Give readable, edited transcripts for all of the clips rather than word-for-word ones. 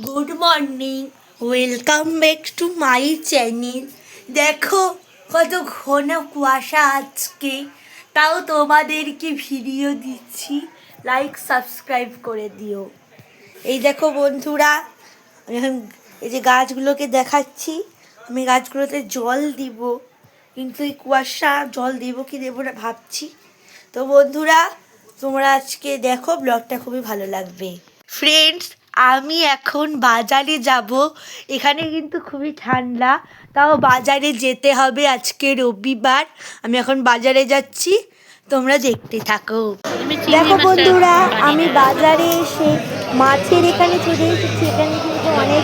Good morning, welcome back to my channel. দেখো কত ঘন কুয়াশা আজকে, তাও তোমাদেরকে ভিডিও দিচ্ছি, লাইক সাবস্ক্রাইব করে দিও। এই দেখো বন্ধুরা, আমি এখন এই যে গাছগুলোকে দেখাচ্ছি, আমি গাছগুলোতে জল দিব, কিন্তু এই কুয়াশা জল দেবো কি দেবো না ভাবছি। তো বন্ধুরা, তোমরা আজকে দেখো, ব্লগটা খুবই ভালো লাগবে। ফ্রেন্ডস, আমি এখন বাজারে যাব। এখানে কিন্তু খুবই ঠান্ডা, তাও বাজারে যেতে হবে, আজকে রবিবার। আমি এখন বাজারে যাচ্ছি, তোমরা দেখতে থাকো। দেখো বন্ধুরা, আমি বাজারে এসে মাছের এখানে চলে এসেছি। এখানে কিন্তু অনেক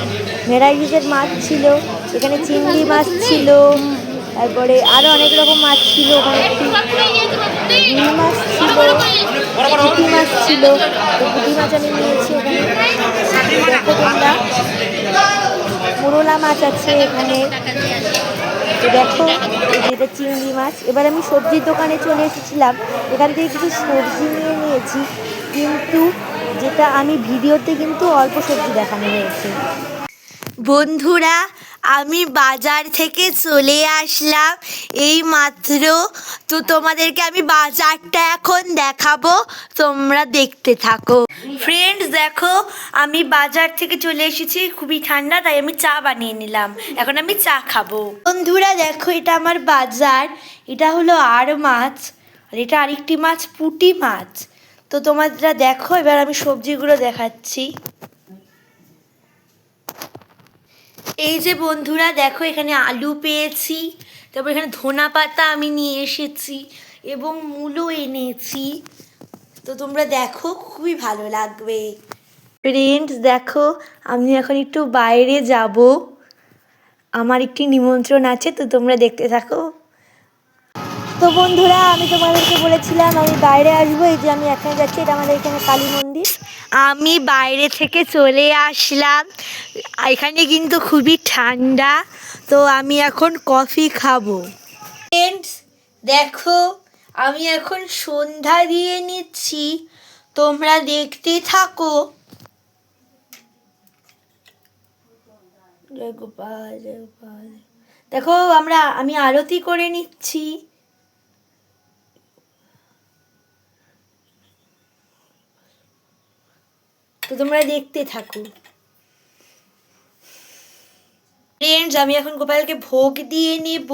ভ্যারাইটিসের মাছ ছিল। এখানে চিংড়ি মাছ ছিল, তারপরে আরও অনেক রকম মাছ ছিল। ওখানে রুই মাছ ছিল, পুঁটি মাছ ছিল। তো পুঁটি মাছ আমি নিয়েছি। এখানে দেখো তোমরা, মোরলা মাছ আছে এখানে। তো দেখো, এটা চিংড়ি মাছ। এবার আমি সবজির দোকানে চলে এসেছিলাম, এখান থেকে কিছু সবজি নিয়ে নিয়েছি, কিন্তু যেটা আমি ভিডিওতে কিন্তু অল্প সবজি দেখানো হয়েছে। বন্ধুরা, আমি বাজার থেকে চলে আসলাম এই মাত্র। তো তোমাদেরকে আমি বাজারটা এখন দেখাবো, তোমরা দেখতে থাকো। ফ্রেন্ডস দেখো, আমি বাজার থেকে চলে এসেছি, খুবই ঠান্ডা তাই আমি চা বানিয়ে নিলাম, এখন আমি চা খাবো। বন্ধুরা দেখো, এটা আমার বাজার। এটা হলো আর মাছ, আর এটা আরেকটি মাছ পুঁটি মাছ। তো তোমরা দেখো, এবার আমি সবজিগুলো দেখাচ্ছি। এই যে বন্ধুরা দেখো, এখানে আলু পেয়েছি, তারপর এখানে ধনা পাতা আমি নিয়ে এসেছি এবং মূলো এনেছি। তো তোমরা দেখো, খুবই ভালো লাগবে। ফ্রেন্ডস দেখো, আমি এখন একটু বাইরে যাব, আমার একটি নিমন্ত্রণ আছে, তো তোমরা দেখতে থাকো। তো বন্ধুরা, আমি তোমাদেরকে বলেছিলাম আমি বাইরে আসবো। এই যে আমি এখানে যাচ্ছি, এটা আমাদের এখানে কালী মন্দির। আমি বাইরে থেকে চলে আসলাম, এখানে কিন্তু খুবই ঠান্ডা, তো আমি এখন কফি খাবো। ফ্রেন্ডস দেখো, আমি এখন সন্ধ্যা দিয়ে নিচ্ছি, তোমরা দেখতে থাকো। জয় গোপাল, জয় গোপাল। দেখো, আমি আরতি করে নিচ্ছি। তো তোমরা দেখতে থাকো। ফ্রেন্ডস, আমি এখন গোপালকে ভোগ দিয়ে নেব,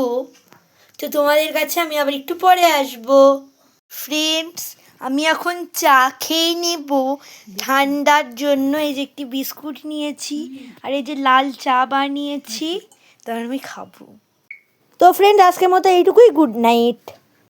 তো তোমাদের কাছে আমি আবার একটু পরে আসব। ফ্রেন্ডস, আমি এখন চা খেয়ে নেব ঠান্ডার জন্য। এই যে একটি বিস্কুট নিয়েছি, আর এই যে লাল চা বানিয়েছি, তারপর আমি খাবো। তো ফ্রেন্ডস, আজকের মতো এইটুকুই। Good night.